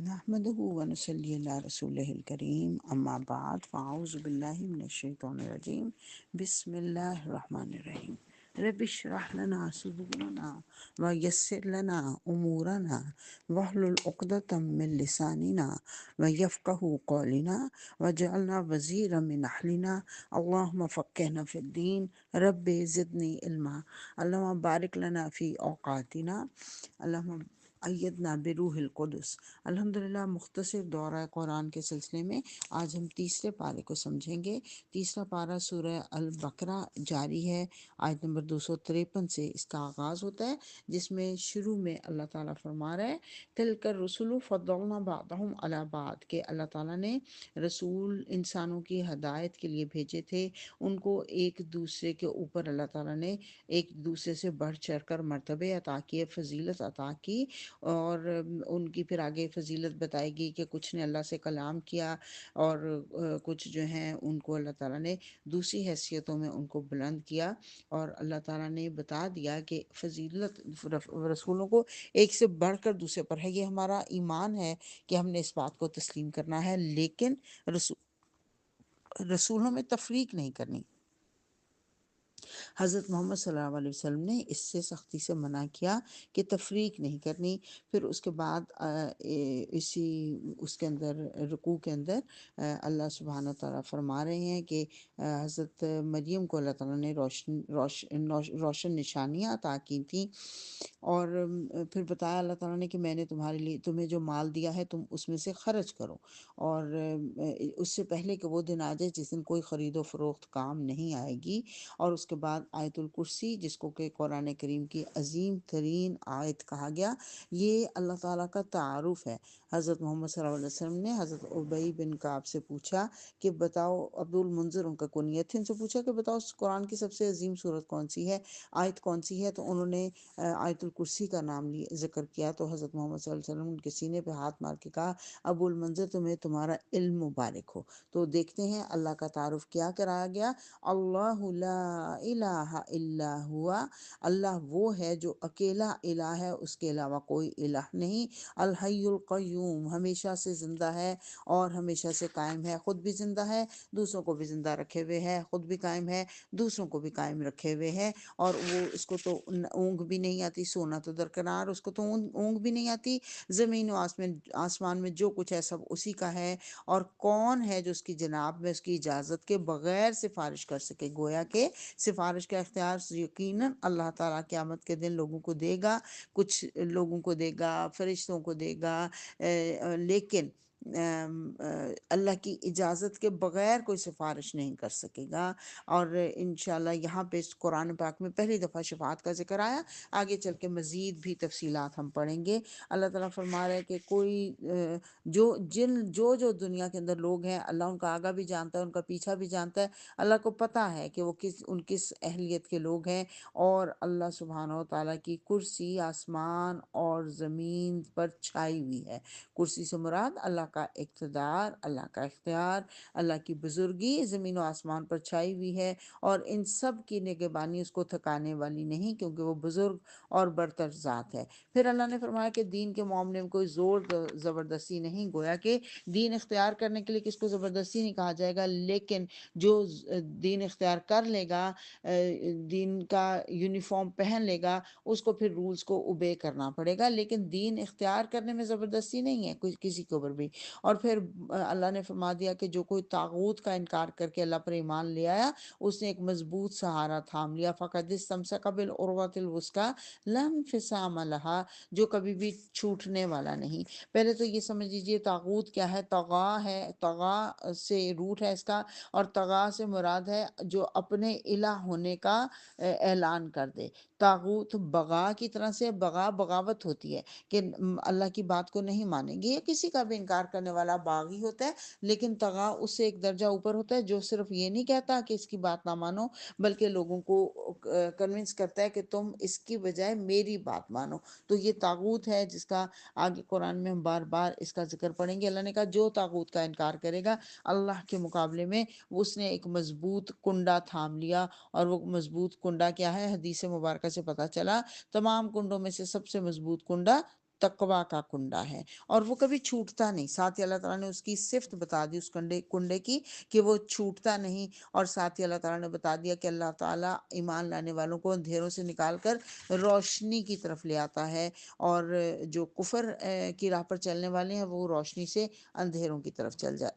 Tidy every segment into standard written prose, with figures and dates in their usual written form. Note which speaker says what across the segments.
Speaker 1: نحمده ونصلي على رسوله الكريم اما بعد فاعوذ بالله من الشيطان الرجيم بسم الله الرحمن الرحيم رب اشرح لنا صدورنا ويسر لنا امورنا واحلل عقدة من لساننا ويفقهوا قولنا واجعلنا وزيرا من اهلنا اللهم فقهنا في الدين رب زدني علما اللهم بارك لنا في اوقاتنا اللهم ایدنا بروح القدس۔ الحمدللہ مختصر دورہ قرآن کے سلسلے میں آج ہم تیسرے پارے کو سمجھیں گے۔ تیسرا پارہ سورہ البقرہ جاری ہے، آیت نمبر 253 سے اس کا آغاز ہوتا ہے، جس میں شروع میں اللہ تعالیٰ فرما رہا ہے تلک الرسل فضلنا بعضهم علی بعض، کہ اللہ تعالیٰ نے رسول انسانوں کی ہدایت کے لیے بھیجے تھے، ان کو ایک دوسرے کے اوپر اللہ تعالیٰ نے ایک دوسرے سے بڑھ چڑھ کر مرتبے عطا کیے، فضیلت عطا کی، اور ان کی پھر آگے فضیلت بتائی گئی کہ کچھ نے اللہ سے کلام کیا، اور کچھ جو ہیں ان کو اللہ تعالیٰ نے دوسری حیثیتوں میں ان کو بلند کیا، اور اللہ تعالیٰ نے بتا دیا کہ فضیلت رسولوں کو ایک سے بڑھ کر دوسرے پر ہے۔ یہ ہمارا ایمان ہے کہ ہم نے اس بات کو تسلیم کرنا ہے، لیکن رسولوں میں تفریق نہیں کرنی۔ حضرت محمد صلی اللہ علیہ وسلم نے اس سے سختی سے منع کیا کہ تفریق نہیں کرنی۔ پھر اس کے بعد اس کے اندر رکوع کے اندر اللہ سبحانہ تعالیٰ فرما رہے ہیں کہ حضرت مریم کو اللہ تعالیٰ نے روشن نشانیاں عطا کی تھیں، اور پھر بتایا اللہ تعالیٰ نے کہ میں نے تمہارے لیے تمہیں جو مال دیا ہے تم اس میں سے خرچ کرو، اور اس سے پہلے کہ وہ دن آ جائے جس دن کوئی خرید و فروخت کام نہیں آئے گی۔ اور اس کے بعد آیت الکرسی، جس کو کہ قرآن کریم کی عظیم ترین آیت کہا گیا، یہ اللہ تعالیٰ کا تعارف ہے۔ حضرت محمد صلی اللہ علیہ وسلم نے حضرت ابی بن کعب سے پوچھا کہ بتاؤ، عبد المنذر ان کا کنیت تھی، ان سے پوچھا کہ بتاؤ قرآن کی سب سے عظیم سورت کون سی ہے، آیت کون سی ہے، تو انہوں نے آیت الکرسی کا نام ذکر کیا، تو حضرت محمد صلی اللہ علیہ وسلم ان کے سینے پہ ہاتھ مار کے کہا ابو المنذر تمہیں تمہارا علم مبارک ہو۔ تو دیکھتے ہیں اللہ کا تعارف کیا کرایا گیا، اللہ لا الہ الا ہوا، اللہ وہ ہے جو اکیلا الہ ہے، اس کے علاوہ کوئی الہ نہیں، الحی القیوم، ہمیشہ سے زندہ ہے اور ہمیشہ سے قائم ہے، خود بھی زندہ ہے، دوسروں کو بھی زندہ رکھے ہوئے ہے، خود بھی قائم ہے، دوسروں کو بھی قائم رکھے ہوئے ہے، اور وہ اس کو تو اونگ بھی نہیں آتی، سونا تو درکنار، اس کو تو اونگ بھی نہیں آتی، زمین و آسمان میں جو کچھ ہے سب اسی کا ہے، اور کون ہے جو اس کی جناب میں اس کی اجازت کے بغیر سفارش کر سکے؟ گویا کہ سفارش کا اختیار یقیناً اللہ تعالیٰ قیامت کے دن لوگوں کو دے گا، کچھ لوگوں کو دے گا، فرشتوں کو دے گا، لیکن اللہ کی اجازت کے بغیر کوئی سفارش نہیں کر سکے گا۔ اور انشاءاللہ یہاں پہ اس قرآن پاک میں پہلی دفعہ شفاعت کا ذکر آیا، آگے چل کے مزید بھی تفصیلات ہم پڑھیں گے۔ اللہ تعالیٰ فرما رہا ہے کہ کوئی جو دنیا کے اندر لوگ ہیں، اللہ ان کا آگا بھی جانتا ہے، ان کا پیچھا بھی جانتا ہے، اللہ کو پتہ ہے کہ وہ کس اہلیت کے لوگ ہیں، اور اللہ سبحانہ و تعالیٰ کی کرسی آسمان اور زمین پر چھائی ہوئی ہے۔ کرسی سے مراد اللہ کا اقتدار، اللہ کا اختیار، اللہ کی بزرگی زمین و آسمان پر چھائی ہوئی ہے، اور ان سب کی نگہبانی اس کو تھکانے والی نہیں، کیونکہ وہ بزرگ اور برتر ذات ہے۔ پھر اللہ نے فرمایا کہ دین کے معاملے میں کوئی زور زبردستی نہیں، گویا کہ دین اختیار کرنے کے لیے کس کو زبردستی نہیں کہا جائے گا، لیکن جو دین اختیار کر لے گا، دین کا یونیفارم پہن لے گا، اس کو پھر رولز کو اوبے کرنا پڑے گا، لیکن دین اختیار کرنے میں زبردستی نہیں ہے کسی کے اوپر بھی۔ اور پھر اللہ نے فرما دیا کہ جو کوئی طاغوت کا انکار کر کے اللہ پر ایمان لے آیا، اس نے ایک مضبوط سہارا تھام لیا، فقد استمسک بالعروۃ الوثقی لا انفصام لها، جو کبھی بھی چھوٹنے والا نہیں۔ پہلے تو یہ سمجھ لیجیے طاغوت کیا ہے، طغا ہے، طغا سے روٹ ہے اس کا، اور طغا سے مراد ہے جو اپنے الہ ہونے کا اعلان کر دے۔ طاغوت بغا کی طرح سے، بغاوت ہوتی ہے کہ اللہ کی بات کو نہیں مانیں گے، یا کسی کا بھی انکار کرنے والا باغی ہوتا ہے، لیکن طغا اس سے ایک درجہ اوپر ہوتا ہے، جو صرف یہ نہیں کہتا کہ اس کی بات نہ مانو، بلکہ لوگوں کو کنونس کرتا ہے کہ تم اس کی بجائے میری بات مانو۔ تو یہ طاغوت ہے، جس کا آگے قرآن میں ہم بار بار اس کا ذکر پڑھیں گے۔ اللہ نے کہا جو طاغوت کا انکار کرے گا اللہ کے مقابلے میں، اس نے ایک مضبوط کنڈا تھام لیا، اور وہ مضبوط کنڈا کیا ہے؟ حدیث مبارکہ سے پتہ چلا تمام کنڈوں میں سے سب سے مضبوط کنڈا تقوا کا کنڈا ہے اور وہ کبھی چھوٹتا نہیں۔ ساتھ ہی اللہ تعالیٰ نے اس کی صفت بتا دی اس کنڈے کی کہ وہ چھوٹتا نہیں، اور ساتھ ہی اللہ تعالیٰ نے بتا دیا کہ اللہ تعالیٰ ایمان لانے والوں کو اندھیروں سے نکال کر روشنی کی طرف لے آتا ہے، اور جو کفر کی راہ پر چلنے والے ہیں وہ روشنی سے اندھیروں کی طرف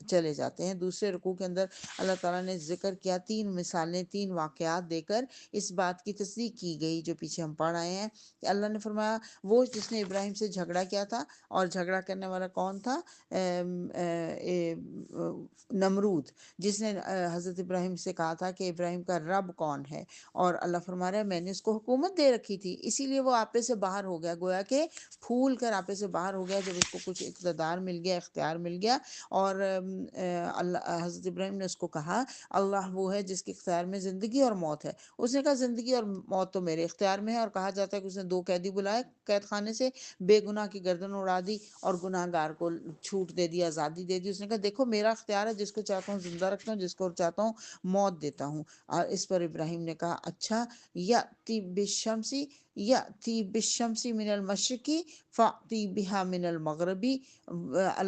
Speaker 1: چلے جاتے ہیں۔ دوسرے رکوع کے اندر اللہ تعالیٰ نے ذکر کیا، 3 مثالیں، 3 واقعات دے کر اس بات کی تصدیق کی گئی جو پیچھے ہم پڑھ آئے ہیں، کہ اللہ نے فرمایا وہ جس نے ابراہیم سے جھگڑا کیا تھا، اور جھگڑا کرنے والا کون تھا؟ نمرود، جس نے حضرت ابراہیم سے کہا تھا کہ ابراہیم کا رب کون ہے، اور اللہ فرما رہا ہے میں نے اس کو حکومت دے رکھی تھی، اسی لیے وہ آپے سے باہر ہو گیا، گویا کہ پھول کر آپے سے باہر ہو گیا جب اس کو کچھ اقتدار مل گیا، اختیار مل گیا۔ اور حضرت ابراہیم نے اس کو کہا اللہ وہ ہے جس کے اختیار میں زندگی اور موت ہے۔ اس نے کہا زندگی اور موت تو میرے اختیار میں ہے، اور کہا جاتا ہے کہ اس نے 2 قیدی بلائے قید خانے سے، بے گناہ کی گردن اڑا دی اور گناہ گار کو چھوٹ دے دی، آزادی دے دی۔ اس نے کہا دیکھو میرا اختیار ہے، جس کو چاہتا ہوں زندہ رکھتا ہوں، جس کو چاہتا ہوں موت دیتا ہوں۔ اور اس پر ابراہیم نے کہا اچھا، یأتی بالشمس من المشرقی فأتی بہا من المغربی،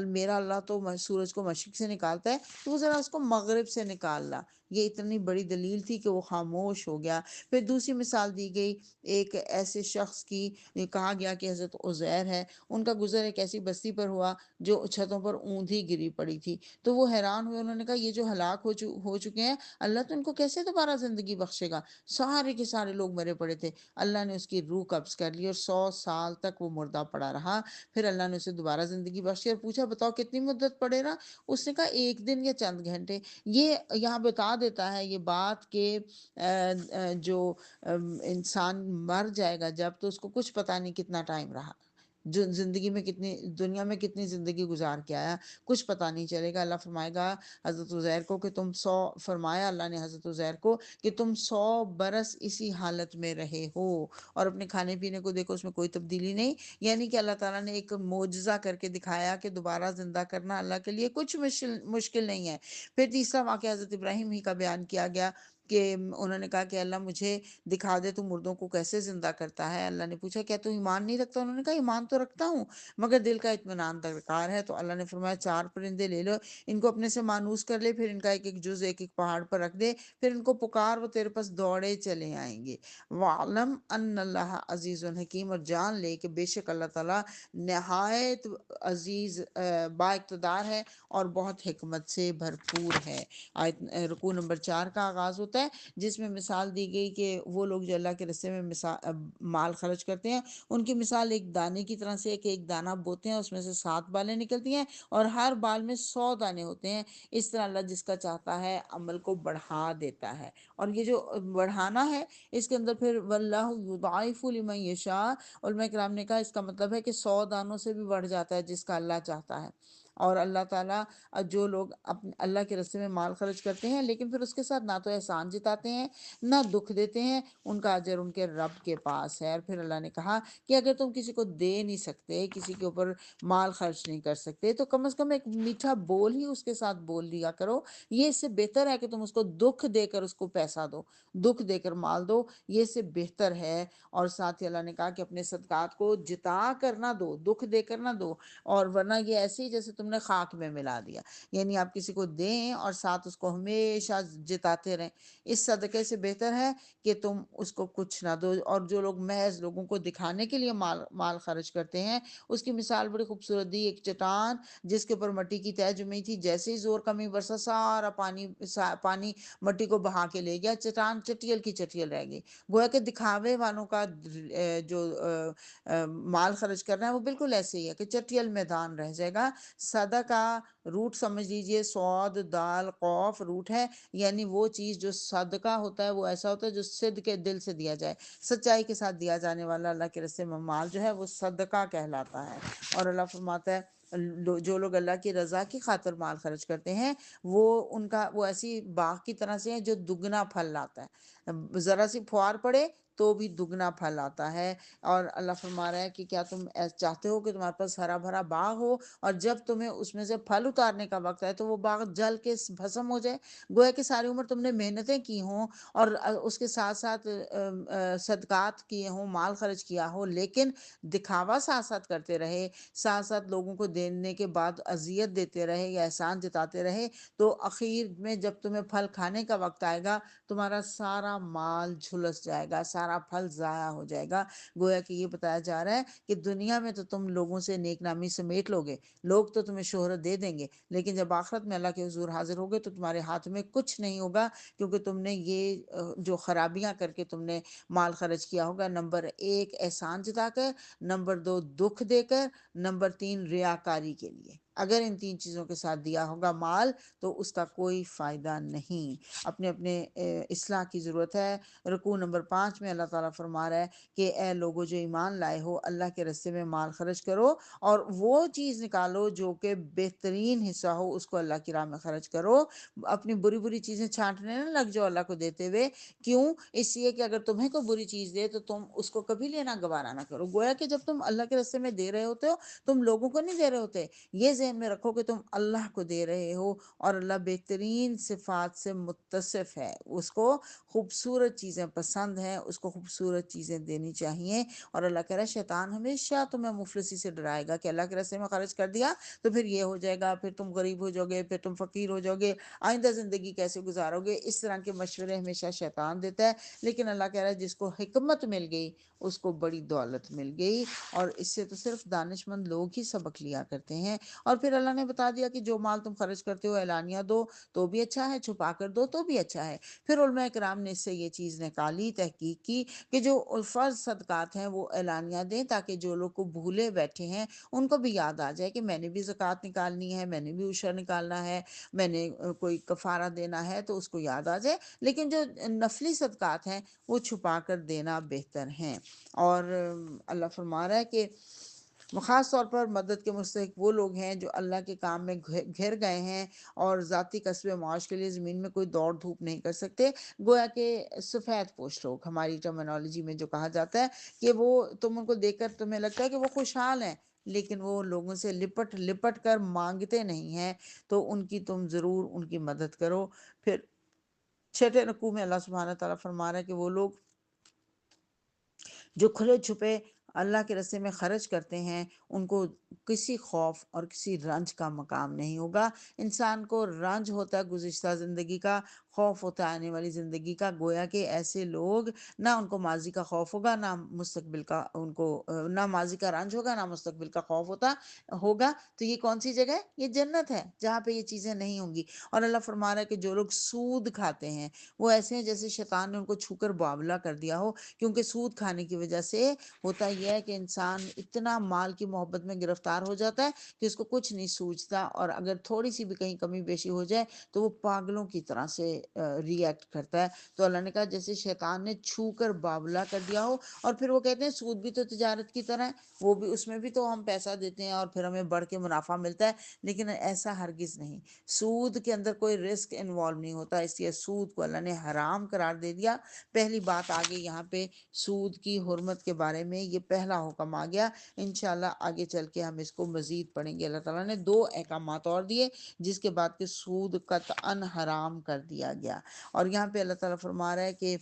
Speaker 1: میرا اللہ تو سورج کو مشرق سے نکالتا ہے، تو وہ ذرا اس کو مغرب سے نکالنا۔ یہ اتنی بڑی دلیل تھی کہ وہ خاموش ہو گیا۔ پھر دوسری مثال دی گئی ایک ایسے شخص کی، کہا گیا کہ حضرت عزیر ہے، ان کا گزر ایک ایسی بستی پر ہوا جو چھتوں پر اوندھی گری پڑی تھی، تو وہ حیران ہوئے، انہوں نے کہا یہ جو ہلاک ہو چکے ہیں اللہ تو ان کو کیسے دوبارہ زندگی بخشے گا، سارے کے سارے لوگ مرے پڑے تھے۔ اللہ نے اس کی روح قبض کر لی اور 100 سال تک وہ مردہ پڑا رہا۔ پھر اللہ نے اسے دوبارہ زندگی بخشی اور پوچھا بتاؤ کتنی مدت پڑے گا؟ اس نے کہا 1 دن یا چند گھنٹے۔ یہ یہاں بتا دیتا ہے یہ بات کہ جو انسان مر جائے گا جب، تو اس کو کچھ پتہ نہیں کتنا ٹائم رہا، جو زندگی میں کتنی، دنیا میں کتنی زندگی گزار کے آیا، کچھ پتہ نہیں چلے گا۔ اللہ فرمائے گا حضرت عزیر کو کہ تم 100، فرمایا اللہ نے حضرت عزیر کو کہ تم 100 برس اسی حالت میں رہے ہو، اور اپنے کھانے پینے کو دیکھو، اس میں کوئی تبدیلی نہیں۔ یعنی کہ اللہ تعالیٰ نے ایک معجزہ کر کے دکھایا کہ دوبارہ زندہ کرنا اللہ کے لیے کچھ مشکل نہیں ہے۔ پھر تیسرا واقعہ حضرت ابراہیم ہی کا بیان کیا گیا کہ انہوں نے کہا کہ اللہ مجھے دکھا دے تو مردوں کو کیسے زندہ کرتا ہے۔ اللہ نے پوچھا کیا تو ایمان نہیں رکھتا؟ انہوں نے کہا ایمان تو رکھتا ہوں مگر دل کا اطمینان درکار ہے۔ تو اللہ نے فرمایا 4 پرندے لے لو، ان کو اپنے سے مانوس کر لے، پھر ان کا ایک ایک جز ایک ایک پہاڑ پر رکھ دے، پھر ان کو پکار، وہ تیرے پاس دوڑے چلے آئیں گے۔ وَعْلَمْ أَنَّ اللَّهَ عَزِيزٌ حکیم، اور جان لے کہ بے شک اللہ تعالیٰ نہایت عزیز با اقتدار ہے اور بہت حکمت سے بھرپور ہے۔ رکوع نمبر 4 کا آغاز ہوتا ہے جس میں مثال دی گئی کہ وہ لوگ جو اللہ کے رستے میں مال خرچ کرتے ہیں، ان کی مثال ایک دانے کی طرح سے ہے کہ ایک دانہ بوتے ہیں، اس میں سے 7 بالیں نکلتی ہیں اور ہر بال میں 100 دانے ہوتے ہیں۔ اس طرح اللہ جس کا چاہتا ہے عمل کو بڑھا دیتا ہے، اور یہ جو بڑھانا ہے اس کے اندر پھر واللہ یضاعف لمن یشاء، علماء کرام نے کہا اس کا مطلب ہے کہ 100 دانوں سے بھی بڑھ جاتا ہے جس کا اللہ چاہتا ہے۔ اور اللہ تعالیٰ جو لوگ اللہ کے راستے میں مال خرچ کرتے ہیں لیکن پھر اس کے ساتھ نہ تو احسان جتاتے ہیں نہ دکھ دیتے ہیں، ان کا اجر ان کے رب کے پاس ہے۔ اور پھر اللہ نے کہا کہ اگر تم کسی کو دے نہیں سکتے، کسی کے اوپر مال خرچ نہیں کر سکتے، تو کم از کم ایک میٹھا بول ہی اس کے ساتھ بول دیا کرو۔ یہ اس سے بہتر ہے کہ تم اس کو دکھ دے کر اس کو پیسہ دو، دکھ دے کر مال دو، یہ اس سے بہتر ہے۔ اور ساتھ ہی اللہ نے کہا کہ اپنے صدقات کو جتا کر نہ دو، دکھ دے کر نہ دو، اور ورنہ یہ ایسے ہی جیسے تم نے خاک میں ملا دیا۔ یعنی آپ کسی کو دیں اور ساتھ اس کو ہمیشہ جتاتے رہیں، اس صدقے سے بہتر ہے کہ تم اس کو کچھ نہ دو۔ اور جو لوگ محض لوگوں کو دکھانے کے لیے مال خرچ کرتے ہیں، اس کی مثال بڑی خوبصورت دی، ایک چٹان جس کے اوپر مٹی کی تہ جمی تھی، جیسے ہی زور کمی برسا سارا پانی مٹی کو بہا کے لے گیا، چٹان چٹیل کی چٹیل رہ گئی۔ گویا کہ دکھاوے والوں کا جو مال خرچ کرنا ہے وہ بالکل ایسے ہی ہے کہ چٹیل میدان رہ جائے گا۔ صدقہ روٹ سمجھ لیجئے، صاد دال قوف روٹ ہے، یعنی وہ چیز جو صدقہ ہوتا ہے وہ ایسا ہوتا ہے جو صدق کے دل سے دیا جائے، سچائی کے ساتھ دیا جانے والا اللہ کے راستے میں مال جو ہے وہ صدقہ کہلاتا ہے۔ اور اللہ فرماتا ہے جو لوگ اللہ کی رضا کی خاطر مال خرچ کرتے ہیں وہ ایسی باغ کی طرح سے ہے جو دگنا پھل لاتا ہے، ذرا سی پھوار پڑے تو بھی دگنا پھل آتا ہے۔ اور اللہ فرما رہا ہے کہ کیا تم چاہتے ہو کہ تمہارے پاس ہرا بھرا باغ ہو، اور جب تمہیں اس میں سے پھل اتارنے کا وقت ہے تو وہ باغ جل کے بھسم ہو جائے؟ گویا کہ ساری عمر تم نے محنتیں کی ہوں، اور اس کے ساتھ ساتھ صدقات کیے ہوں، مال خرچ کیا ہو، لیکن دکھاوا ساتھ ساتھ کرتے رہے، ساتھ ساتھ لوگوں کو دینے کے بعد اذیت دیتے رہے یا احسان جتاتے رہے، تو اخیر میں جب تمہیں پھل کھانے کا وقت آئے گا تمہارا سارا مال جھلس جائے گا، سارا پھل ضائع ہو جائے گا۔ گویا کہ یہ بتایا جا رہا ہے کہ دنیا میں تو تم لوگوں سے نیک نامی سمیٹ لو گے، لوگ تو تمہیں شہرت دے دیں گے، لیکن جب آخرت میں اللہ کے حضور حاضر ہوگے تو تمہارے ہاتھ میں کچھ نہیں ہوگا، کیونکہ تم نے یہ جو خرابیاں کر کے تم نے مال خرچ کیا ہوگا، نمبر 1 احسان جتا کر، نمبر 2 دکھ دے کر، نمبر 3 ریاکاری کے لیے۔ اگر ان 3 چیزوں کے ساتھ دیا ہوگا مال تو اس کا کوئی فائدہ نہیں۔ اپنے اپنے اصلاح کی ضرورت ہے۔ رکوع نمبر 5 میں اللہ تعالیٰ فرما رہا ہے کہ اے لوگو جو ایمان لائے ہو، اللہ کے رستے میں مال خرچ کرو، اور وہ چیز نکالو جو کہ بہترین حصہ ہو، اس کو اللہ کی راہ میں خرچ کرو۔ اپنی بری بری چیزیں چھانٹنے نہ لگ جاؤ اللہ کو دیتے ہوئے۔ کیوں؟ اس لیے کہ اگر تمہیں کوئی بری چیز دے تو تم اس کو کبھی لینا گوارا نہ کرو۔ گویا کہ جب تم اللہ کے رستے میں دے رہے ہوتے ہو تم لوگوں کو نہیں دے رہے ہوتے، یہ ذہن میں رکھو کہ تم اللہ کو دے رہے ہو، اور اللہ بہترین صفات سے متصف ہے، اس کو خوبصورت چیزیں پسند ہیں، اس کو خوبصورت چیزیں دینی چاہیے۔ اور اللہ کہہ رہا ہے شیطان ہمیشہ تمہیں مفلسی سے ڈرائے گا کہ اللہ کے راستے میں خرچ کر دیا تو پھر یہ ہو جائے گا، پھر تم غریب ہو جاؤ گے، پھر تم فقیر ہو جاؤ گے، آئندہ زندگی کیسے گزارو گے۔ اس طرح کے مشورے ہمیشہ شیطان دیتا ہے، لیکن اللہ کہہ رہا ہے جس کو حکمت مل گئی اس کو بڑی دولت مل گئی، اور اس سے تو صرف دانش مند لوگ ہی سبق لیا کرتے ہیں۔ اور پھر اللہ نے بتا دیا کہ جو مال تم خرچ کرتے ہو اعلانیہ دو تو بھی اچھا ہے، چھپا کر دو تو بھی اچھا ہے۔ پھر علماء کرام نے اس سے یہ چیز نکالی، تحقیق کی کہ جو فرض صدقات ہیں وہ اعلانیہ دیں، تاکہ جو لوگ کو بھولے بیٹھے ہیں ان کو بھی یاد آ جائے کہ میں نے بھی زکوٰۃ نکالنی ہے، میں نے بھی عشر نکالنا ہے، میں نے کوئی کفارہ دینا ہے، تو اس کو یاد آ جائے۔ لیکن جو نفلی صدقات ہیں وہ چھپا کر دینا بہتر ہیں۔ اور اللہ فرما رہا ہے کہ خاص طور پر مدد کے مستحق وہ لوگ ہیں جو اللہ کے کام میں گھر گئے ہیں اور ذاتی کسب معاش کے لیے زمین میں کوئی دوڑ دھوپ نہیں کر سکتے۔ گویا کہ سفید پوش لوگ ہماری ٹرمینالوجی میں جو کہا جاتا ہے کہ وہ تم ان کو دیکھ کر تمہیں لگتا ہے کہ وہ خوشحال ہیں، لیکن وہ لوگوں سے لپٹ لپٹ کر مانگتے نہیں ہیں، تو ان کی تم ضرور ان کی مدد کرو۔ پھر 6 رکوع میں اللہ سبحانہ تعالیٰ فرما رہا ہے کہ وہ لوگ جو کھلے چھپے اللہ کے راستے میں خرچ کرتے ہیں ان کو کسی خوف اور کسی رنج کا مقام نہیں ہوگا۔ انسان کو رنج ہوتا ہے گزشتہ زندگی کا، خوف ہوتا ہے آنے والی زندگی کا۔ گویا کہ ایسے لوگ نہ ان کو ماضی کا خوف ہوگا، نہ مستقبل کا، ان کو نہ ماضی کا رنج ہوگا، نہ مستقبل کا خوف ہوگا۔ تو یہ کون سی جگہ ہے؟ یہ جنت ہے جہاں پہ یہ چیزیں نہیں ہوں گی۔ اور اللہ فرما رہا ہے کہ جو لوگ سود کھاتے ہیں وہ ایسے ہیں جیسے شیطان نے ان کو چھو کر بابلا کر دیا ہو، کیونکہ سود کھانے کی وجہ سے ہوتا یہ ہے کہ انسان اتنا مال کی محبت میں گرفتار ہو جاتا ہے کہ اس کو کچھ نہیں سوچتا، اور اگر تھوڑی سی بھی کہیں کمی بیشی ہو جائے تو وہ پاگلوں کی طرح سے ری ایکٹ کرتا ہے۔ تو اللہ نے کہا جیسے شیطان نے چھو کر بابلا کر دیا ہو، اور پھر وہ کہتے ہیں سود بھی تو تجارت کی طرح ہے، وہ بھی اس میں بھی تو ہم پیسہ دیتے ہیں اور پھر ہمیں بڑھ کے منافع ملتا ہے، لیکن ایسا ہرگز نہیں۔ سود کے اندر کوئی رسک انوالو نہیں ہوتا، اس لیے سود کو اللہ نے حرام قرار دے دیا۔ پہلی بات آگے یہاں پہ سود کی حرمت کے بارے میں یہ پہلا حکم آ گیا۔ انشاءاللہ آگے چل کے ہم اس کو مزید پڑھیں گے۔ اللہ تعالیٰ نے 2 احکامات اور دیے جس کے بعد کہ سود قطعاً حرام کر دیا گیا۔ اور یہاں پہ اللہ تعالیٰ فرما رہا ہے کہ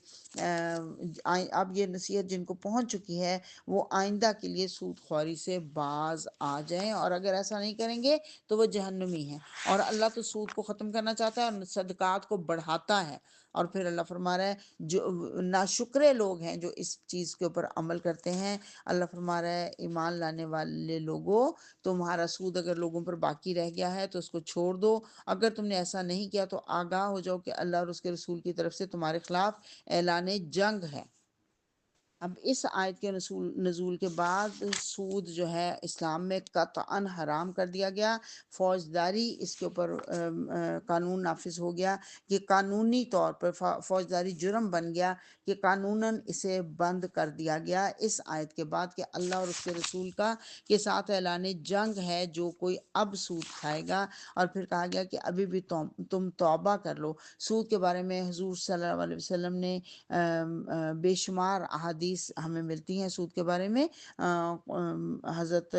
Speaker 1: اب یہ نصیحت جن کو پہنچ چکی ہے وہ آئندہ کے لیے سود خوری سے باز آ جائیں، اور اگر ایسا نہیں کریں گے تو وہ جہنمی ہیں۔ اور اللہ تو سود کو ختم کرنا چاہتا ہے اور صدقات کو بڑھاتا ہے۔ اور پھر اللہ فرما رہا ہے جو ناشکرے لوگ ہیں جو اس چیز کے اوپر عمل کرتے ہیں، اللہ فرما رہا ہے ایمان لانے والے لوگوں تمہارا سود اگر لوگوں پر باقی رہ گیا ہے تو اس کو چھوڑ دو۔ اگر تم نے ایسا نہیں کیا تو آگاہ ہو جاؤ کہ اللہ اور اس کے رسول کی طرف سے تمہارے خلاف اعلان جنگ ہے۔ اب اس آیت کے نزول کے بعد سود جو ہے اسلام میں قطعاً حرام کر دیا گیا، فوجداری اس کے اوپر قانون نافذ ہو گیا کہ قانونی طور پر فوجداری جرم بن گیا کہ قانوناً اسے بند کر دیا گیا اس آیت کے بعد کہ اللہ اور اس کے رسول کا کے ساتھ اعلان جنگ ہے جو کوئی اب سود کھائے گا۔ اور پھر کہا گیا کہ ابھی بھی تم توبہ کر لو۔ سود کے بارے میں حضور صلی اللہ علیہ وسلم نے بے شمار احادیث ہمیں ملتی ہیں سود کے بارے میں۔ حضرت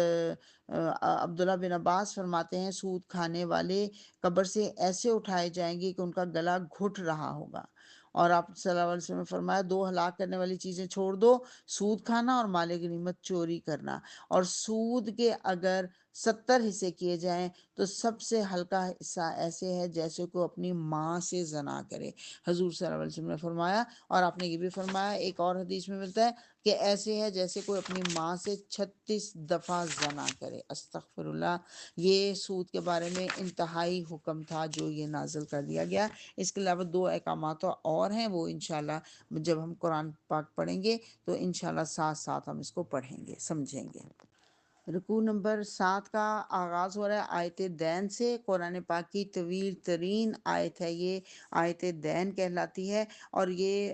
Speaker 1: عبداللہ بن عباس فرماتے ہیں سود کھانے والے قبر سے ایسے اٹھائے جائیں گے کہ ان کا گلا گھٹ رہا ہوگا۔ اور آپ صلی اللہ علیہ وسلم نے فرمایا دو ہلاک کرنے والی چیزیں چھوڑ دو، سود کھانا اور مال غنیمت چوری کرنا۔ اور سود کے اگر 70 حصے کیے جائیں تو سب سے ہلکا حصہ ایسے ہے جیسے کوئی اپنی ماں سے زنا کرے، حضور صلی اللہ علیہ وسلم نے فرمایا۔ اور آپ نے یہ بھی فرمایا ایک اور حدیث میں ملتا ہے کہ ایسے ہے جیسے کوئی اپنی ماں سے 36 دفعہ زنا کرے، استغفر اللہ۔ یہ سود کے بارے میں انتہائی حکم تھا جو یہ نازل کر دیا گیا۔ اس کے علاوہ دو احکامات اور ہیں، وہ انشاءاللہ جب ہم قرآن پاک پڑھیں گے تو انشاءاللہ ساتھ ساتھ ہم اس کو پڑھیں گے، سمجھیں گے۔ رکوع نمبر 7 کا آغاز ہو رہا ہے آیت دین سے۔ قرآن پاک کی طویل ترین آیت ہے یہ، آیت دین کہلاتی ہے۔ اور یہ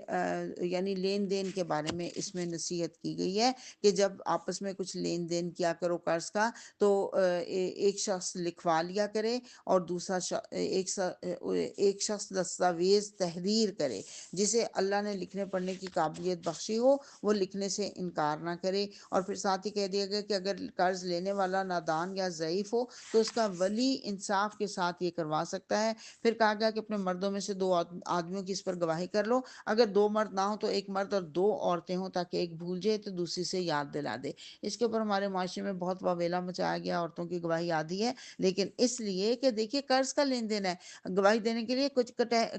Speaker 1: یعنی لین دین کے بارے میں اس میں نصیحت کی گئی ہے کہ جب آپس میں کچھ لین دین کیا کرو قرض کا تو ایک شخص لکھوا لیا کرے اور دوسرا ایک شخص دستاویز تحریر کرے جسے اللہ نے لکھنے پڑھنے کی قابلیت بخشی ہو، وہ لکھنے سے انکار نہ کرے۔ اور پھر ساتھ ہی کہہ دیا گیا کہ اگر قرض لینے والا نادان یا ضعیف ہو تو اس کا ولی انصاف کے ساتھ یہ کروا سکتا ہے۔ پھر کہا گیا کہ اپنے مردوں میں سے 2 آدمیوں کی اس پر گواہی کر لو، اگر 2 مرد نہ ہو تو 1 مرد اور 2 عورتیں ہوں تاکہ ایک بھول جائے تو دوسری سے یاد دلا دے۔ اس کے اوپر ہمارے معاشرے میں بہت واویلا مچایا گیا، عورتوں کی گواہی آدھی ہے، لیکن اس لیے کہ دیکھیے قرض کا لین دین ہے، گواہی دینے کے لیے کچھ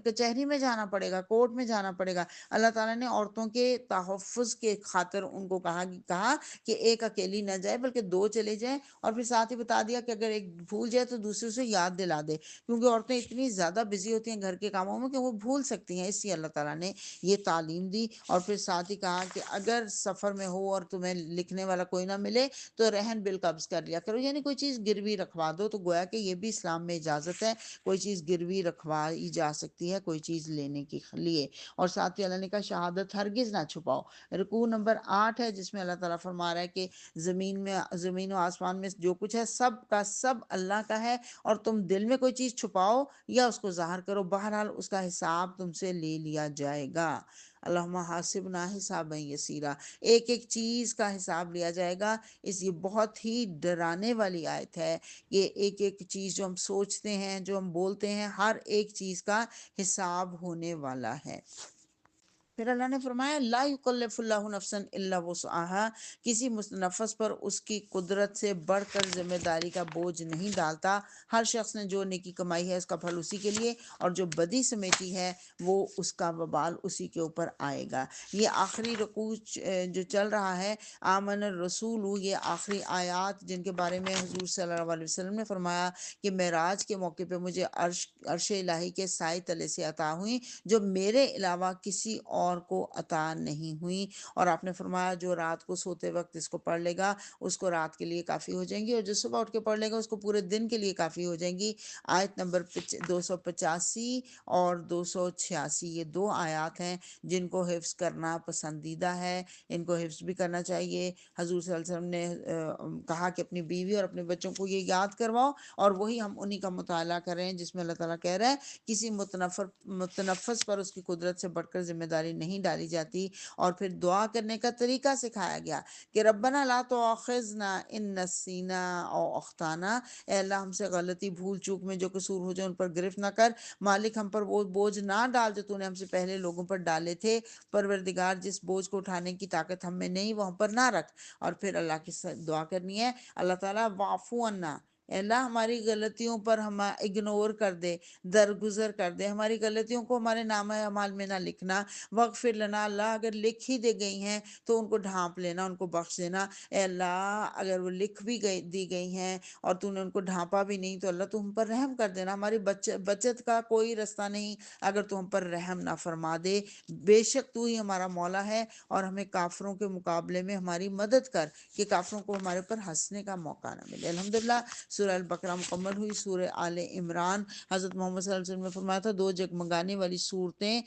Speaker 1: کچہری میں جانا پڑے گا، کورٹ میں جانا پڑے گا۔ اللہ تعالیٰ نے عورتوں کے تحفظ کے خاطر ان کو کہا کہ ایک اکیلی نہ جائے بلکہ 2 چلے جائیں۔ اور پھر ساتھ ہی بتا دیا کہ اگر ایک بھول جائے تو دوسرے سے یاد دلا دے، کیونکہ عورتیں اتنی زیادہ بزی ہوتی ہیں گھر کے کاموں میں کہ وہ بھول سکتی ہیں، اس لیے اللہ تعالیٰ نے یہ تعلیم دی۔ اور پھر ساتھ ہی کہا کہ اگر سفر میں ہو اور تمہیں لکھنے والا کوئی نہ ملے تو رہن بالقبض کر لیا کرو، یعنی کوئی چیز گروی رکھوا دو۔ تو گویا کہ یہ بھی اسلام میں اجازت ہے، کوئی چیز گروی رکھوائی جا سکتی ہے کوئی چیز لینے کے لیے۔ اور ساتھ ہی اللہ نے کہا شہادت ہرگز نہ چھپاؤ۔ رکوع نمبر 8 ہے جس میں اللہ تعالیٰ فرما رہا ہے کہ زمین و آسمان میں جو کچھ ہے سب کا سب اللہ کا ہے، اور تم دل میں کوئی چیز چھپاؤ یا اس کو ظاہر کرو، بہرحال اس کا حساب تم سے لے لیا جائے گا۔ اللہم حاسبنا حسابا یسیرا، ایک ایک چیز کا حساب لیا جائے گا۔ یہ بہت ہی ڈرانے والی آیت ہے، یہ ایک ایک چیز جو ہم سوچتے ہیں، جو ہم بولتے ہیں، ہر ایک چیز کا حساب ہونے والا ہے۔ پھر اللہ نے فرمایا لا یکلف اللہ نفسا الا وسعها، کسی نفس پر اس کی قدرت سے بڑھ کر ذمہ داری کا بوجھ نہیں ڈالتا۔ ہر شخص نے جو نیکی کمائی ہے اس کا پھل اسی کے لیے، اور جو بدی سمیٹی ہے وہ اس کا وبال اسی کے اوپر آئے گا۔ یہ آخری رکوع جو چل رہا ہے آمن الرسول، یہ آخری آیات جن کے بارے میں حضور صلی اللہ علیہ وسلم نے فرمایا کہ معراج کے موقع پہ مجھے عرش الہی کے سائے تلے سے عطا ہوئیں جو میرے علاوہ کسی اور کو عطا نہیں ہوئی۔ اور آپ نے فرمایا جو رات کو سوتے وقت اس کو پڑھ لے گا اس کو رات کے لیے کافی ہو جائیں گی، اور جو صبح اٹھ کے پڑھ لے گا اس کو پورے دن کے لیے کافی ہو جائیں گی۔ آیت نمبر 285 اور 286، یہ 2 آیات ہیں جن کو حفظ کرنا پسندیدہ ہے، ان کو حفظ بھی کرنا چاہیے۔ حضور صلی اللہ علیہ وسلم نے کہا کہ اپنی بیوی اور اپنے بچوں کو یہ یاد کرواؤ، اور وہی ہم انہی کا مطالعہ کر رہے ہیں جس میں اللہ تعالیٰ کہہ رہا ہے کسی متنفس پر اس کی قدرت سے بڑھ کر ذمہ داری نہیں ڈالی جاتی۔ اور پھر دعا کرنے کا طریقہ سکھایا گیا کہ ربنا لا تؤاخذنا ان نسینا او اخطانا، اے اللہ ہم سے غلطی بھول چوک میں جو قصور ہو جائے ان پر گرفت نہ کر، مالک ہم پر وہ بوجھ نہ ڈال جو تو نے ہم سے پہلے لوگوں پر ڈالے تھے، پروردگار جس بوجھ کو اٹھانے کی طاقت ہم میں نہیں وہ ہم پر نہ رکھ۔ اور پھر اللہ کی دعا کرنی ہے اللہ تعالیٰ واعف عنا، اے اللہ ہماری غلطیوں پر ہم اگنور کر دے، درگزر کر دے، ہماری غلطیوں کو ہمارے نامہ اعمال میں نہ لکھنا۔ وغفر لنا، اللہ اگر لکھ ہی دے گئی ہیں تو ان کو ڈھانپ لینا، ان کو بخش دینا۔ اے اللہ اگر وہ لکھ بھی دی گئی ہیں اور تو نے ان کو ڈھانپا بھی نہیں تو اللہ تو ہم پر رحم کر دینا، ہماری بچت کا کوئی رستہ نہیں اگر تو ہم پر رحم نہ فرما دے۔ بے شک تو ہی ہمارا مولا ہے اور ہمیں کافروں کے مقابلے میں ہماری مدد کر کہ کافروں کو ہمارے پر ہنسنے کا موقع نہ ملے۔ الحمدللہ سورہ البقرہ مکمل ہوئی۔ سورہ آل عمران، حضرت محمد صلی اللہ علیہ وسلم نے فرمایا تھا 2 جگمگانے والی صورتیں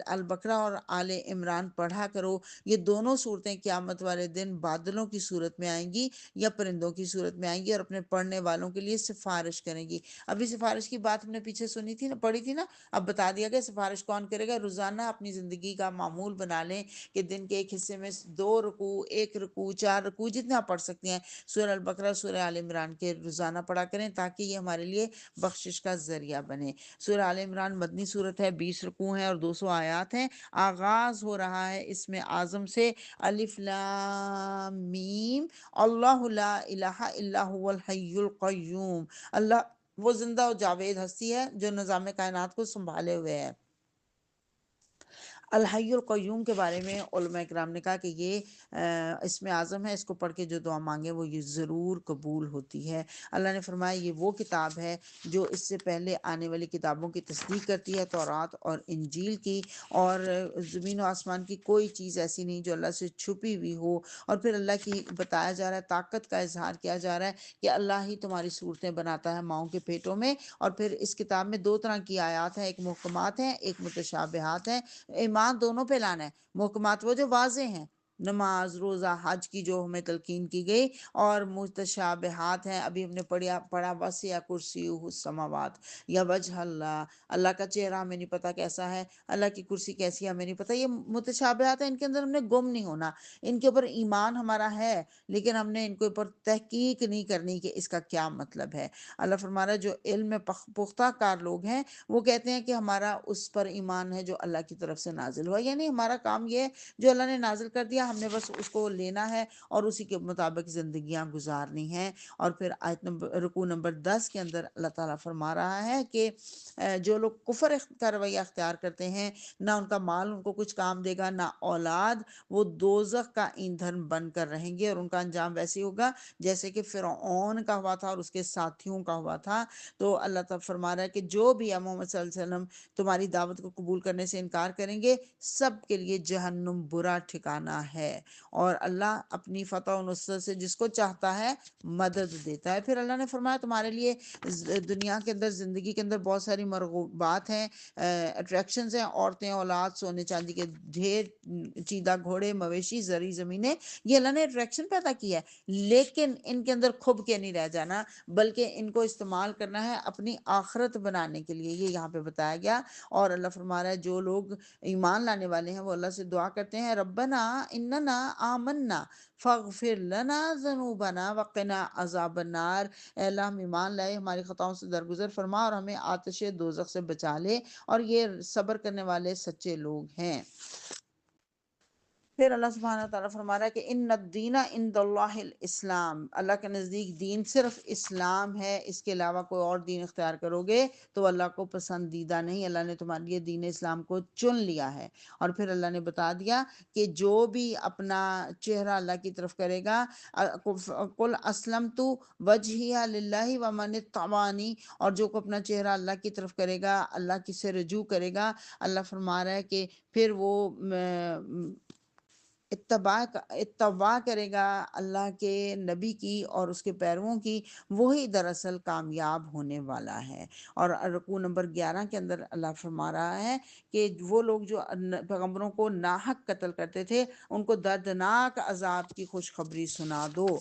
Speaker 1: البقرہ اور آل عمران پڑھا کرو۔ یہ دونوں صورتیں قیامت والے دن بادلوں کی صورت میں آئیں گی یا پرندوں کی صورت میں آئیں گی اور اپنے پڑھنے والوں کے لیے سفارش کریں گی۔ ابھی سفارش کی بات ہم نے پیچھے سنی تھی نا، پڑھی تھی نا، اب بتا دیا گیا سفارش کون کرے گا۔ روزانہ اپنی زندگی کا معمول بنا لیں کہ دن کے ایک حصے میں 2 رکوع، 1 رکوع، 4 رکوع جتنا پڑھ سکتے ہیں سورہ البقرہ، سورہ آل عمران کے روزانہ پڑھا کریں تاکہ یہ ہمارے لیے بخشش کا ذریعہ بنے۔ سورہ آل عمران مدنی صورت ہے، 20 رکوع ہیں اور 200 آیات ہیں۔ آغاز ہو رہا ہے اسم اعظم سے، الف لام میم، اللہ لا الہ الا هو الحی القیوم۔ اللہ وہ زندہ و جاوید ہستی ہے جو نظام کائنات کو سنبھالے ہوئے ہے۔ الحی القیوم کے بارے میں علماء اکرام نے کہا کہ یہ اسم اعظم ہے، اس کو پڑھ کے جو دعا مانگے وہ یہ ضرور قبول ہوتی ہے۔ اللہ نے فرمایا یہ وہ کتاب ہے جو اس سے پہلے آنے والی کتابوں کی تصدیق کرتی ہے، تورات اور انجیل کی، اور زمین و آسمان کی کوئی چیز ایسی نہیں جو اللہ سے چھپی ہوئی ہو۔ اور پھر اللہ کی بتایا جا رہا ہے، طاقت کا اظہار کیا جا رہا ہے کہ اللہ ہی تمہاری صورتیں بناتا ہے ماؤں کے پیٹوں میں۔ اور پھر اس کتاب میں 2 طرح کی آیات ہیں، ایک محکمات ہیں، ایک متشابہات ہیں۔ ایمان دونوں پہ لانا ہے۔ محکمات وہ جو واضح ہیں، نماز، روزہ، حج کی جو ہمیں تلقین کی گئی، اور متشابہات ہیں ابھی ہم نے پڑھا وسع کرسیہ السماوات یا وجہ اللہ، اللہ کا چہرہ ہمیں نہیں پتا کیسا ہے، اللہ کی کرسی کیسی ہے ہمیں نہیں پتا۔ یہ متشابہات ہیں، ان کے اندر ہم نے گم نہیں ہونا، ان کے اوپر ایمان ہمارا ہے لیکن ہم نے ان کے اوپر تحقیق نہیں کرنی کہ اس کا کیا مطلب ہے۔ اللہ فرما رہا ہے جو علم میں پختہ کار لوگ ہیں وہ کہتے ہیں کہ ہمارا اس پر ایمان ہے جو اللہ کی طرف سے نازل ہوا، یعنی ہمارا کام یہ ہے جو اللہ نے نازل کر دیا ہم نے بس اس کو لینا ہے اور اسی کے مطابق زندگیاں گزارنی ہیں۔ اور پھر آیت رکوع نمبر 10 کے اندر اللہ تعالیٰ فرما رہا ہے کہ جو لوگ کفر کا رویہ اختیار کرتے ہیں، نہ ان کا مال ان کو کچھ کام دے گا، نہ اولاد، وہ دوزخ کا ایندھن بن کر رہیں گے، اور ان کا انجام ویسے ہوگا جیسے کہ فرعون کا ہوا تھا اور اس کے ساتھیوں کا ہوا تھا۔ تو اللہ تعالیٰ فرما رہا ہے کہ جو بھی محمد صلی اللہ علیہ وسلم تمہاری دعوت کو قبول کرنے سے انکار کریں گے، سب کے لیے جہنم برا ٹھکانہ ہے، اور اللہ اپنی فتح و نصرت سے جس کو چاہتا ہے مدد دیتا ہے۔ پھر اللہ نے فرمایا تمہارے لیے دنیا کے اندر، زندگی کے اندر بہت ساری مرغوبات ہیں، اٹریکشنز ہیں، عورتیں، اولاد، سونے چاندی کے ڈھیر، چیدہ گھوڑے، مویشی، زرعی زمینیں، یہ اللہ نے اٹریکشن پیدا کیا ہے، لیکن ان کے اندر کھب کے نہیں رہ جانا بلکہ ان کو استعمال کرنا ہے اپنی آخرت بنانے کے لیے، یہ یہاں پہ بتایا گیا۔ اور اللہ فرما رہا ہے جو لوگ ایمان لانے والے ہیں وہ اللہ سے دعا کرتے ہیں ربنا اننا آمنا فاغفر لنا ذنوبنا وقنا عذاب النار، اے اللہ ہم ایمان لائے، ہماری خطاؤں سے درگزر فرما اور ہمیں آتش دوزخ سے بچا لے، اور یہ صبر کرنے والے سچے لوگ ہیں۔ پھر اللہ سبحانہ تعالیٰ فرما رہا ہے کہ ان الدین عند اللہ الاسلام، اللہ کے نزدیک دین صرف اسلام ہے، اس کے علاوہ کوئی اور دین اختیار کرو گے تو اللہ کو پسندیدہ نہیں، اللہ نے تمہارے لیے دین اسلام کو چن لیا ہے۔ اور پھر اللہ نے بتا دیا کہ جو بھی اپنا چہرہ اللہ کی طرف کرے گا، قل اسلمت وجہی للہ ومن اتبعنی، اور جو کو اپنا چہرہ اللہ کی طرف کرے گا، اللہ کی سے رجوع کرے گا، اللہ فرما رہا ہے کہ پھر وہ اتباع کرے گا اللہ کے نبی کی اور اس کے پیرووں کی، وہی دراصل کامیاب ہونے والا ہے۔ اور رکوع نمبر 11 کے اندر اللہ فرما رہا ہے کہ وہ لوگ جو پیغمبروں کو ناحق قتل کرتے تھے ان کو دردناک عذاب کی خوشخبری سنا دو۔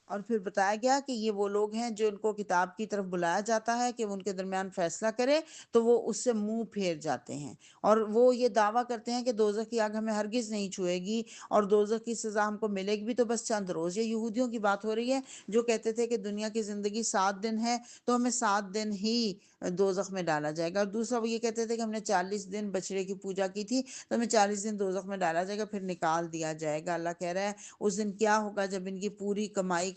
Speaker 1: اور پھر بتایا گیا کہ یہ وہ لوگ ہیں جو ان کو کتاب کی طرف بلایا جاتا ہے کہ وہ ان کے درمیان فیصلہ کرے تو وہ اس سے منہ پھیر جاتے ہیں، اور وہ یہ دعویٰ کرتے ہیں کہ دوزخ کی آگ ہمیں ہرگز نہیں چھوئے گی اور دوزخ کی سزا ہم کو ملے گی بھی تو بس چند روز۔ یہ یہودیوں کی بات ہو رہی ہے جو کہتے تھے کہ دنیا کی زندگی 7 دن ہے تو ہمیں 7 دن ہی دوزخ میں ڈالا جائے گا، اور دوسرا وہ یہ کہتے تھے کہ ہم نے 40 دن بچڑے کی پوجا کی تھی تو ہمیں 40 دن دوزخ میں ڈالا جائے گا پھر نکال دیا جائے گا۔ اللہ کہہ رہا ہے اس دن کیا ہوگا جب ان کی پوری کمائی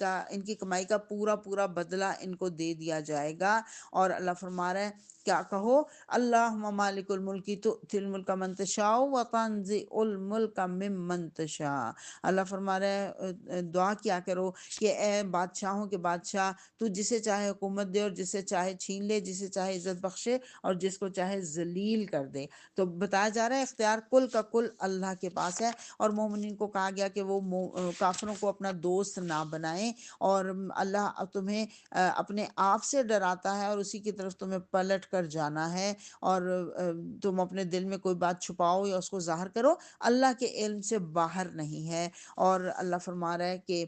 Speaker 1: کمائی کا پورا پورا بدلہ ان کو دے دیا جائے گا۔ اور اللہ فرما رہا ہے کیا کہو، اللہم مالک الملک تؤتی الملک من تشاء وتنزع الملک ممن تشاء۔ اللہ فرما رہا ہے دعا کیا کرو کہ اے بادشاہوں کے بادشاہ، تو جسے چاہے حکومت دے اور جسے چاہے چھین لے، جسے چاہے عزت بخشے اور جس کو چاہے ذلیل کر دے۔ تو بتایا جا رہا ہے اختیار کل کا کل اللہ کے پاس ہے، اور مومنین کو کہا گیا کہ وہ کافروں کو اپنا دوست نہ بنائیں، اور اللہ تمہیں اپنے آپ سے ڈراتا ہے اور اسی کی طرف تمہیں پلٹ کر جانا ہے، اور تم اپنے دل میں کوئی بات چھپاؤ یا اس کو ظاہر کرو، اللہ کے علم سے باہر نہیں ہے۔ اور اللہ فرما رہا ہے کہ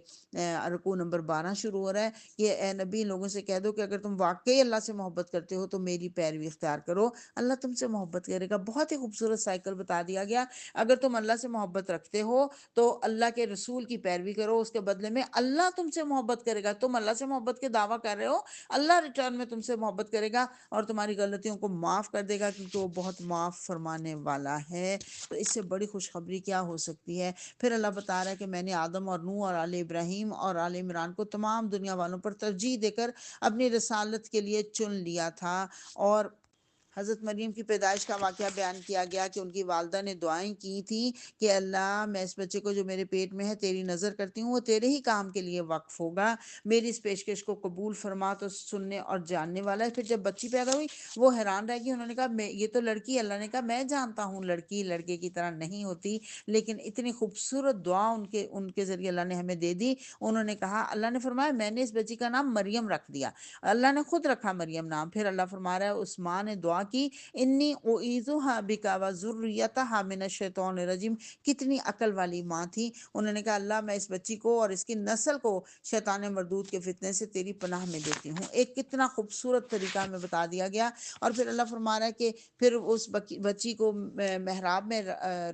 Speaker 1: رکوع نمبر 12 شروع ہو رہا ہے کہ اے نبی، لوگوں سے کہہ دو کہ اگر تم واقعی اللہ سے محبت کرتے ہو تو میری پیروی اختیار کرو، اللہ تم سے محبت کرے گا۔ بہت ہی خوبصورت سائیکل بتا دیا گیا، اگر تم اللہ سے محبت رکھتے ہو تو اللہ کے رسول کی پیروی کرو، اس کے بدلے میں اللہ تم سے محبت کرے گا۔ تم اللہ سے محبت کے دعویٰ کر رہے ہو، اللہ ریٹرن میں تم سے محبت کرے گا اور تمہاری غلطیوں کو معاف کر دے گا، کیونکہ وہ بہت معاف فرمانے والا ہے۔ تو اس سے بڑی خوشخبری کیا ہو سکتی ہے؟ پھر اللہ بتا رہا ہے کہ میں نے آدم اور نوح اور آل ابراہیم اور آل عمران کو تمام دنیا والوں پر ترجیح دے کر اپنی رسالت کے لیے چن لیا تھا۔ اور حضرت مریم کی پیدائش کا واقعہ بیان کیا گیا کہ ان کی والدہ نے دعائیں کی تھیں کہ اللہ، میں اس بچے کو جو میرے پیٹ میں ہے تیری نظر کرتی ہوں، وہ تیرے ہی کام کے لیے وقف ہوگا، میری اس پیشکش کو قبول فرما، تو سننے اور جاننے والا ہے۔ پھر جب بچی پیدا ہوئی وہ حیران رہ گئی، انہوں نے کہا یہ تو لڑکی ہے۔ اللہ نے کہا میں جانتا ہوں لڑکی لڑکے کی طرح نہیں ہوتی، لیکن اتنی خوبصورت دعا ان کے ذریعے اللہ نے ہمیں دے دی۔ انہوں نے کہا، اللہ نے فرمایا میں نے اس بچی کا نام مریم رکھ دیا، اللہ نے خود رکھا مریم نام۔ پھر اللہ فرما رہا ہے اس ماں نے دعا کی، انی اعیذھا بک وذریتھا من الشیطان الرجیم۔ کتنی عقل والی ماں تھی، انہوں نے کہا اللہ میں اس بچی کو اور اس کی نسل کو شیطان مردود کے فتنے سے تیری پناہ میں دیتی ہوں۔ ایک کتنا خوبصورت طریقہ میں بتا دیا گیا۔ اور پھر اللہ فرما رہا ہے کہ پھر اس بچی کو محراب میں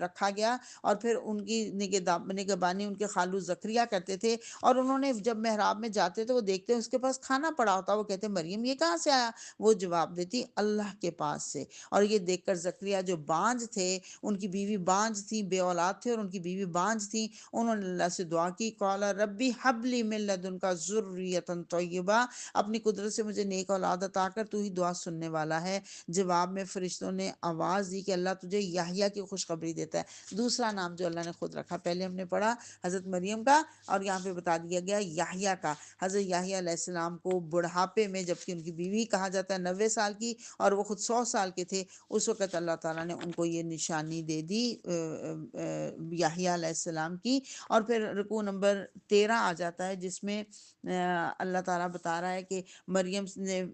Speaker 1: رکھا گیا، اور پھر ان کی نگہبانی ان کے خالو زکریا کرتے تھے، اور انہوں نے جب محراب میں جاتے تو وہ دیکھتے اس کے پاس کھانا پڑا ہوتا، وہ کہتے مریم یہ کہاں سے آیا؟ وہ جواب دیتی اللہ کے پاس سے۔ اور یہ دیکھ کر زکریا جو بانجھ تھے، ان کی بیوی بانجھ تھی، بے اولاد تھے اور ان کی بیوی بانجھ تھی، انہوں نے اللہ سے دعا کی، قال ربی حب لی من لدنک ذریۃ طیبہ، اپنی قدرت سے مجھے نیک اولاد عطا کر، تو ہی دعا سننے والا ہے۔ جواب میں فرشتوں نے آواز دی کہ اللہ تجھے یحییٰ کی خوشخبری دیتا ہے، دوسرا نام جو اللہ نے خود رکھا۔ پہلے ہم نے پڑھا حضرت مریم کا، اور یہاں پہ بتا دیا گیا یحییٰ کا۔ حضرت یحییٰ علیہ السلام کو بڑھاپے میں، جبکہ ان کی بیوی کہا جاتا ہے 90 سال کی اور وہ خود 100 سال کے تھے، اس وقت اللہ تعالیٰ نے ان کو یہ نشانی دے دی یحییٰ علیہ السلام کی۔ اور پھر رکوع نمبر 13 آ جاتا ہے، جس میں اللہ تعالیٰ بتا رہا ہے کہ مریم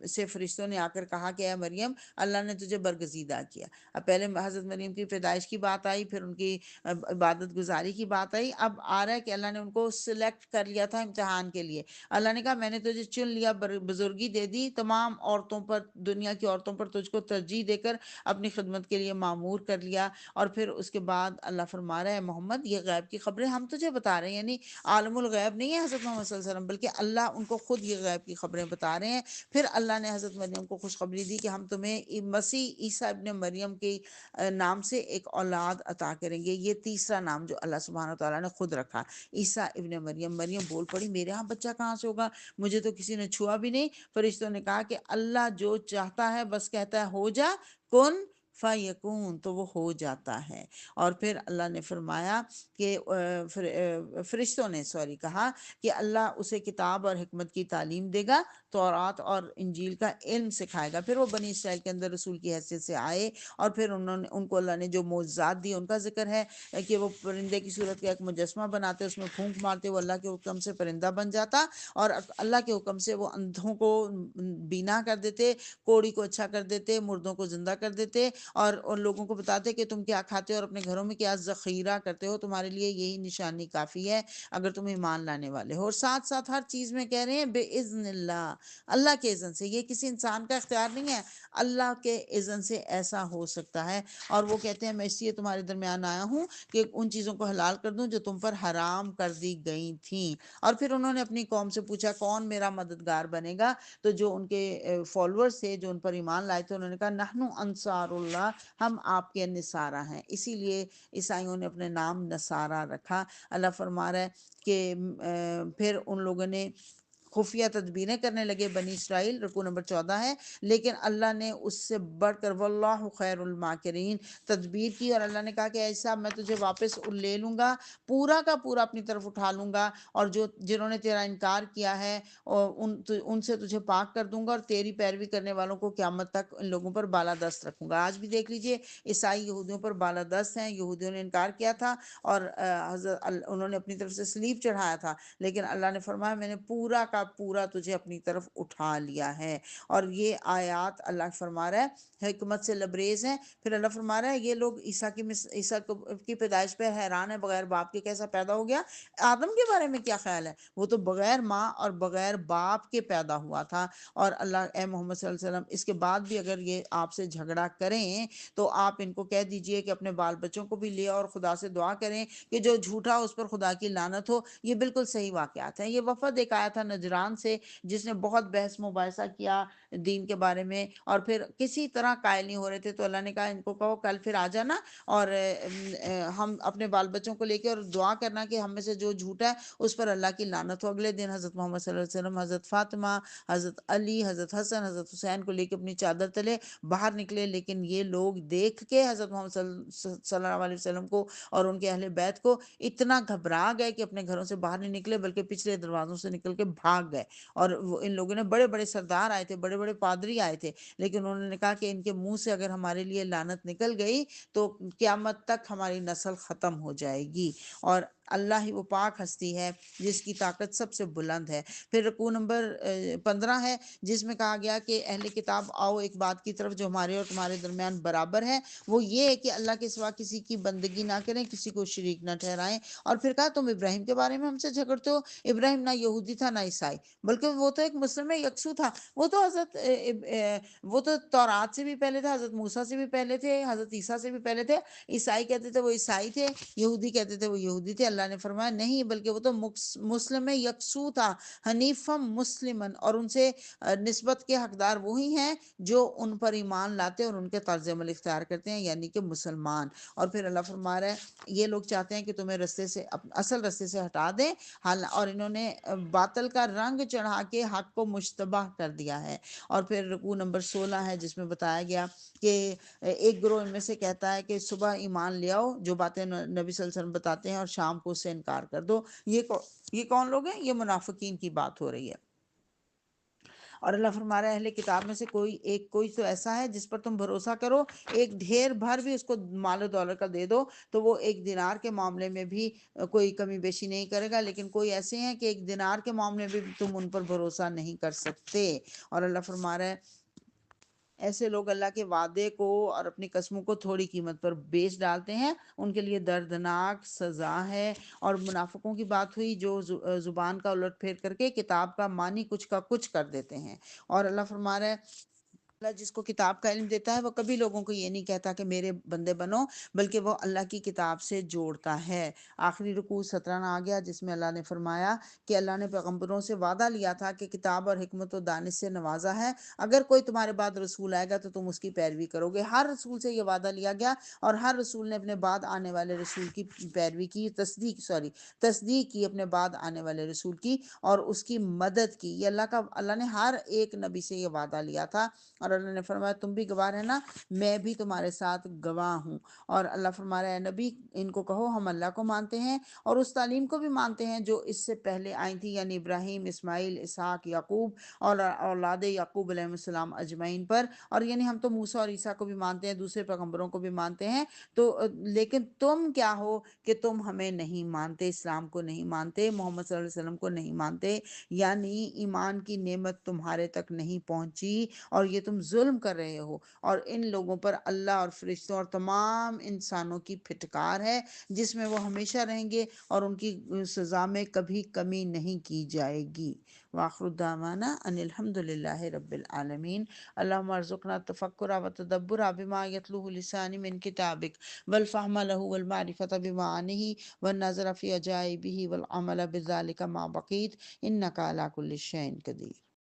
Speaker 1: سے فرشتوں نے آ کر کہا کہ اے مریم، اللہ نے تجھے برگزیدہ کیا۔ اب پہلے حضرت مریم کی پیدائش کی بات آئی، پھر ان کی عبادت گزاری کی بات آئی، اب آ رہا ہے کہ اللہ نے ان کو سلیکٹ کر لیا تھا امتحان کے لیے۔ اللہ نے کہا میں نے تجھے چن لیا، بزرگی دے دی، تمام عورتوں پر، دنیا کی عورتوں پر تجھ کو ترجیح دے کر اپنی خدمت کے لیے معمور کر لیا۔ اور پھر اس کے بعد اللہ فرما رہا ہے محمد یہ غیب کی خبریں ہم تجھے بتا رہے ہیں، یعنی عالم الغیب نہیں ہے حضرت محمد صلی اللہ علیہ وسلم، بلکہ اللہ ان کو خود یہ غیب کی خبریں بتا رہے ہیں۔ پھر اللہ نے حضرت مریم کو خوشخبری دی کہ ہم تمہیں مسیح عیسیٰ ابن مریم کے نام سے ایک اولاد عطا کریں گے۔ یہ تیسرا نام جو اللہ سبحانہ وتعالیٰ نے خود رکھا، عیسیٰ ابن مریم۔ مریم بول پڑی میرے ہاں بچہ کہاں سے ہوگا، مجھے تو کسی نے چھوا بھی نہیں۔ فرشتوں نے کہا کہ اللہ جو چاہتا ہے بس کہتا ہے ہو جا، کن فیکون، تو وہ ہو جاتا ہے۔ اور پھر اللہ نے فرمایا کہ فرشتوں نے کہا کہ اللہ اسے کتاب اور حکمت کی تعلیم دے گا، تورات اور انجیل کا علم سکھائے گا۔ پھر وہ بنی اسرائیل کے اندر رسول کی حیثیت سے آئے، اور پھر ان کو اللہ نے جو معجزات دی ان کا ذکر ہے کہ وہ پرندے کی صورت کا ایک مجسمہ بناتے، اس میں پھونک مارتے، وہ اللہ کے حکم سے پرندہ بن جاتا، اور اللہ کے حکم سے وہ اندھوں کو بینا کر دیتے، کوڑی کو اچھا کر دیتے، مردوں کو زندہ کر دیتے، اور ان لوگوں کو بتاتے کہ تم کیا کھاتے ہو اور اپنے گھروں میں کیا ذخیرہ کرتے ہو، تمہارے لیے یہی نشانی کافی ہے اگر تم ایمان لانے والے ہو۔ اور ساتھ ساتھ ہر چیز میں کہہ رہے ہیں بے اذن اللہ، اللہ کے اذن سے، یہ کسی انسان کا اختیار نہیں ہے، اللہ کے اذن سے ایسا ہو سکتا ہے۔ اور وہ کہتے ہیں میں اس لیے تمہارے درمیان آیا ہوں کہ ان چیزوں کو حلال کر دوں جو تم پر حرام کر دی گئی تھیں۔ اور پھر انہوں نے اپنی قوم سے پوچھا کون میرا مددگار بنے گا، تو جو ان کے فالوورز تھے جو ان پر ایمان لائے تھے، انہوں نے کہا نحن انصار اللہ اللہ ہم آپ کے نصارہ ہیں، اسی لیے عیسائیوں نے اپنے نام نصارہ رکھا۔ اللہ فرما رہا ہے کہ پھر ان لوگوں نے خفیہ تدبیریں کرنے لگے بنی اسرائیل، رکوع نمبر 14 ہے، لیکن اللہ نے اس سے بڑھ کر واللہ خیر الماکرین تدبیر کی، اور اللہ نے کہا کہ ایسا میں تجھے واپس لے لوں گا، پورا کا پورا اپنی طرف اٹھا لوں گا، اور جنہوں نے تیرا انکار کیا ہے اور ان سے تجھے پاک کر دوں گا، اور تیری پیروی کرنے والوں کو قیامت تک ان لوگوں پر بالادست رکھوں گا۔ آج بھی دیکھ لیجئے عیسائی یہودیوں پر بالادست ہیں، یہودیوں نے انکار کیا تھا اور انہوں نے اپنی طرف سے سلیب چڑھایا تھا، لیکن اللہ نے فرمایا میں نے پورا کا پورا تجھے اپنی طرف اٹھا لیا ہے۔ اور یہ آیات اللہ فرما رہا ہے حکمت سے لبریز ہیں۔ پھر اللہ فرما رہا ہے یہ لوگ عیسیٰ کی پیدائش پہ حیران ہے، بغیر باپ کے کیسا پیدا ہو گیا؟ آدم کے بارے میں کیا خیال ہے؟ وہ تو بغیر ماں اور بغیر باپ کے پیدا ہوا تھا۔ اور اللہ اے محمد صلی اللہ علیہ وسلم اس کے بعد بھی اگر یہ آپ سے جھگڑا کریں تو آپ ان کو کہہ دیجئے کہ اپنے بال بچوں کو بھی لے اور خدا سے دعا کریں کہ جو جھوٹا اس پر خدا کی لعنت ہو۔ یہ بالکل صحیح واقعات ہیں۔ یہ وفد ایک آیا تھا نجران سے جس نے بہت بحث مباحثہ کیا دین کے بارے میں، اور پھر کسی طرح قائل نہیں ہو رہے تھے، تو اللہ نے کہا ان کو کہو کل پھر آ جانا اور ہم اپنے بال بچوں کو لے کے اور دعا کرنا کہ ہم میں سے جو جھوٹا ہے اس پر اللہ کی لعنت ہو۔ اگلے دن حضرت محمد صلی اللہ علیہ وسلم، حضرت فاطمہ، حضرت علی، حضرت حسن، حضرت حسین کو لے کے اپنی چادر تلے باہر نکلے، لیکن یہ لوگ دیکھ کے حضرت محمد صلی اللہ علیہ وسلم کو اور ان کے اہل بیت کو اتنا گھبرا گئے کہ اپنے گھروں سے باہر نہیں نکلے بلکہ پچھلے دروازوں سے نکل کے بھاگ گئے۔ اور ان لوگوں نے بڑے بڑے سردار آئے تھے، بڑے بڑے پادری آئے تھے، لیکن انہوں نے کہا کہ ان کے منہ سے اگر ہمارے لیے لعنت نکل گئی تو قیامت تک ہماری نسل ختم ہو جائے گی۔ اور اللہ ہی وہ پاک ہستی ہے جس کی طاقت سب سے بلند ہے۔ پھر رکوع نمبر 15 ہے جس میں کہا گیا کہ اہل کتاب آؤ ایک بات کی طرف جو ہمارے اور تمہارے درمیان برابر ہے، وہ یہ ہے کہ اللہ کے سوا کسی کی بندگی نہ کریں، کسی کو شریک نہ ٹھہرائیں۔ اور پھر کہا تم ابراہیم کے بارے میں ہم سے جھگڑتے ہو؟ ابراہیم نہ یہودی تھا نہ عیسائی، بلکہ وہ تو ایک مسلم یکسو تھا۔ وہ تو وہ تو تورات سے بھی پہلے تھا، حضرت موسیٰ سے بھی پہلے تھے، حضرت عیسیٰ سے بھی پہلے تھے۔ عیسائی کہتے تھے وہ عیسائی تھے، یہودی کہتے تھے وہ یہودی تھے۔ اللہ نے فرمایا نہیں، بلکہ وہ تو مسلم یکسو تھا، حنیفم مسلمن، اور ان سے نسبت کے حقدار وہی ہیں جو ان پر ایمان لاتے اور ان کے طرز عمل اختیار کرتے ہیں، یعنی کہ مسلمان۔ اور پھر اللہ فرما رہا ہے یہ لوگ چاہتے ہیں کہ تمہیں رستے سے اصل رستے سے ہٹا دیں، اور انہوں نے باطل کا رنگ چڑھا کے حق کو مشتبہ کر دیا ہے۔ اور پھر رکوع نمبر 16 ہے جس میں بتایا گیا کہ ایک گروہ ان میں سے کہتا ہے کہ صبح ایمان لے آؤ جو باتیں نبی صلی اللہ علیہ وسلم بتاتے ہیں، اور شام کو اس سے انکار کر دو۔ یہ کون لوگ ہیں؟ یہ منافقین کی بات ہو رہی ہے۔ اور اللہ فرما رہا ہے اہل کتاب میں سے کوئی تو ایسا ہے جس پر تم بھروسہ کرو، ایک ڈھیر بھر بھی اس کو مال و دولت کا دے دو تو وہ ایک دینار کے معاملے میں بھی کوئی کمی بیشی نہیں کرے گا، لیکن کوئی ایسے ہیں کہ ایک دینار کے معاملے میں بھی تم ان پر بھروسہ نہیں کر سکتے۔ اور اللہ فرما رہا ہے ایسے لوگ اللہ کے وعدے کو اور اپنی قسموں کو تھوڑی قیمت پر بیچ ڈالتے ہیں، ان کے لیے دردناک سزا ہے۔ اور منافقوں کی بات ہوئی جو زبان کا الٹ پھیر کر کے کتاب کا معنی کچھ کا کچھ کر دیتے ہیں۔ اور اللہ فرما رہا ہے اللہ جس کو کتاب کا علم دیتا ہے وہ کبھی لوگوں کو یہ نہیں کہتا کہ میرے بندے بنو، بلکہ وہ اللہ کی کتاب سے جوڑتا ہے۔ آخری رکوع 17 آ گیا جس میں اللہ نے فرمایا کہ اللہ نے پیغمبروں سے وعدہ لیا تھا کہ کتاب اور حکمت و دانش سے نوازا ہے، اگر کوئی تمہارے بعد رسول آئے گا تو تم اس کی پیروی کرو گے۔ ہر رسول سے یہ وعدہ لیا گیا، اور ہر رسول نے اپنے بعد آنے والے رسول کی پیروی کی، تصدیق کی اپنے بعد آنے والے رسول کی، اور اس کی مدد کی۔ یہ اللہ نے ہر ایک نبی سے یہ وعدہ لیا تھا، اور اللہ نے فرمایا تم بھی گواہ رہنا، میں بھی تمہارے ساتھ گواہ ہوں۔ اور اللہ فرما رہا ہے نبی ان کو کہو ہم اللہ کو مانتے ہیں اور اس تعلیم کو بھی مانتے ہیں جو اس سے پہلے آئی تھی، یعنی ابراہیم، اسماعیل، اسحاق، یعقوب اور اولاد یعقوب علیہ السلام اجمعین پر۔ اور یعنی ہم تو موسیٰ اور عیسیٰ کو بھی مانتے ہیں، دوسرے پیغمبروں کو بھی مانتے ہیں، تو لیکن تم کیا ہو کہ تم ہمیں نہیں مانتے، اسلام کو نہیں مانتے، محمد صلی اللہ علیہ وسلم کو نہیں مانتے، یعنی ایمان کی نعمت تمہارے تک نہیں پہنچی اور یہ تم ظلم کر رہے ہو۔ اور ان لوگوں پر اللہ اور فرشتوں اور تمام انسانوں کی پھٹکار ہے جس میں وہ ہمیشہ رہیں گے، اور ان کی سزا میں کبھی کمی نہیں کی جائے گی۔ وآخر دعوانا ان الحمد للہ رب العالمین۔ اللہم ارزقنا التفکر والتدبر بما یتلوہ لسانی من کتابک، والفہم لہ والمعرفۃ بمعانیہ، والنظر فی عجائبہ، والعمل بذلک ما بقیت، انک علی کل شیء قدیر۔